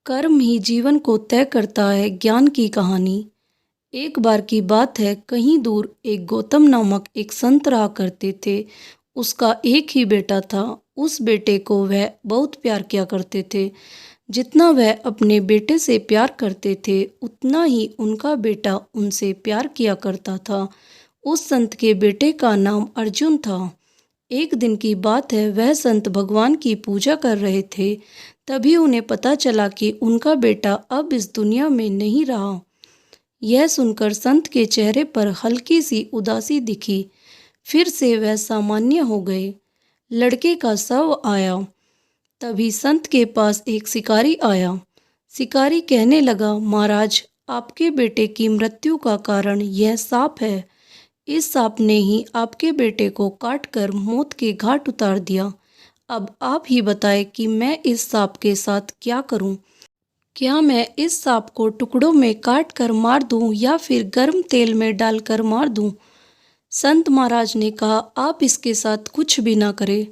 कर्म ही जीवन को तय करता है। ज्ञान की कहानी। एक बार की बात है, कहीं दूर एक गौतम नामक एक संत रहा करते थे। उसका एक ही बेटा था। उस बेटे को वह बहुत प्यार किया करते थे। जितना वह अपने बेटे से प्यार करते थे, उतना ही उनका बेटा उनसे प्यार किया करता था। उस संत के बेटे का नाम अर्जुन था। एक दिन की बात है, वह संत भगवान की पूजा कर रहे थे। तभी उन्हें पता चला कि उनका बेटा अब इस दुनिया में नहीं रहा। यह सुनकर संत के चेहरे पर हल्की सी उदासी दिखी। फिर से वह सामान्य हो गए। लड़के का शव आया। तभी संत के पास एक शिकारी आया। शिकारी कहने लगा, महाराज, आपके बेटे की मृत्यु का कारण यह सांप है। इस सांप ने ही आपके बेटे को काटकर मौत के घाट उतार दिया। अब आप ही बताएं कि मैं इस सांप के साथ क्या करूं? क्या मैं इस सांप को टुकड़ों में काट कर मार दूं या फिर गर्म तेल में डालकर मार दूं? संत महाराज ने कहा, आप इसके साथ कुछ भी ना करें।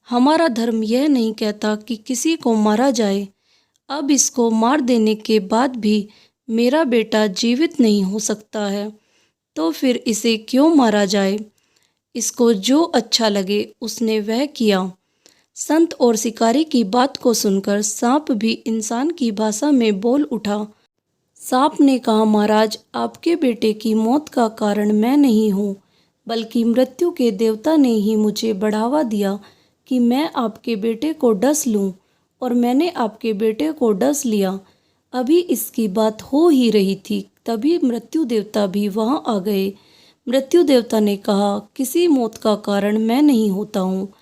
हमारा धर्म यह नहीं कहता कि किसी को मारा जाए। अब इसको मार देने के बाद भी मेरा बेटा जीवित नहीं हो सकता है, तो फिर इसे क्यों मारा जाए? इसको जो अच्छा लगे उसने वह किया। संत और शिकारी की बात को सुनकर सांप भी इंसान की भाषा में बोल उठा। सांप ने कहा, महाराज, आपके बेटे की मौत का कारण मैं नहीं हूँ, बल्कि मृत्यु के देवता ने ही मुझे बढ़ावा दिया कि मैं आपके बेटे को डस लूँ, और मैंने आपके बेटे को डस लिया। अभी इसकी बात हो ही रही थी, तभी मृत्यु देवता भी वहाँ आ गए। मृत्यु देवता ने कहा, किसी मौत का कारण मैं नहीं होता हूँ।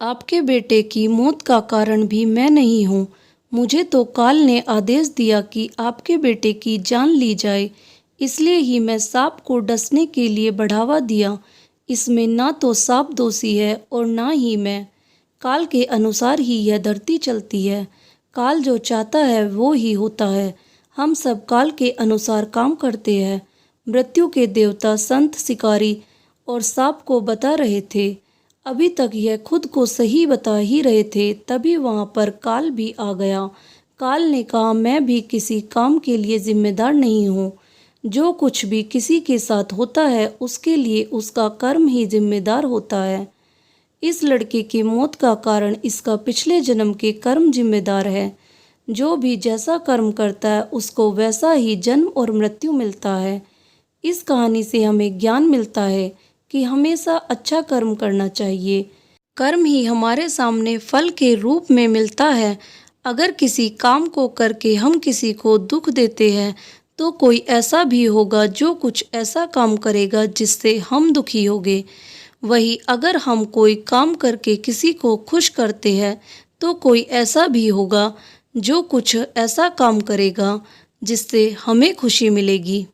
आपके बेटे की मौत का कारण भी मैं नहीं हूँ। मुझे तो काल ने आदेश दिया कि आपके बेटे की जान ली जाए, इसलिए ही मैं सांप को डसने के लिए बढ़ावा दिया। इसमें ना तो सांप दोषी है और ना ही मैं। काल के अनुसार ही यह धरती चलती है। काल जो चाहता है वो ही होता है। हम सब काल के अनुसार काम करते हैं। मृत्यु के देवता संत, शिकारी और सांप को बता रहे थे। अभी तक यह खुद को सही बता ही रहे थे, तभी वहाँ पर काल भी आ गया। काल ने कहा, मैं भी किसी काम के लिए जिम्मेदार नहीं हूँ। जो कुछ भी किसी के साथ होता है उसके लिए उसका कर्म ही जिम्मेदार होता है। इस लड़के की मौत का कारण इसका पिछले जन्म के कर्म जिम्मेदार है। जो भी जैसा कर्म करता है उसको वैसा ही जन्म और मृत्यु मिलता है। इस कहानी से हमें ज्ञान मिलता है कि हमेशा अच्छा कर्म करना चाहिए। कर्म ही हमारे सामने फल के रूप में मिलता है। अगर किसी काम को करके हम किसी को दुख देते हैं, तो कोई ऐसा भी होगा जो कुछ ऐसा काम करेगा जिससे हम दुखी होंगे। वही अगर हम कोई काम करके किसी को खुश करते हैं, तो कोई ऐसा भी होगा जो कुछ ऐसा काम करेगा जिससे हमें खुशी मिलेगी।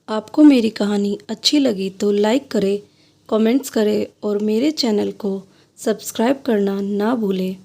आपको मेरी कहानी अच्छी लगी तो लाइक करें, कमेंट्स करें और मेरे चैनल को सब्सक्राइब करना ना भूलें।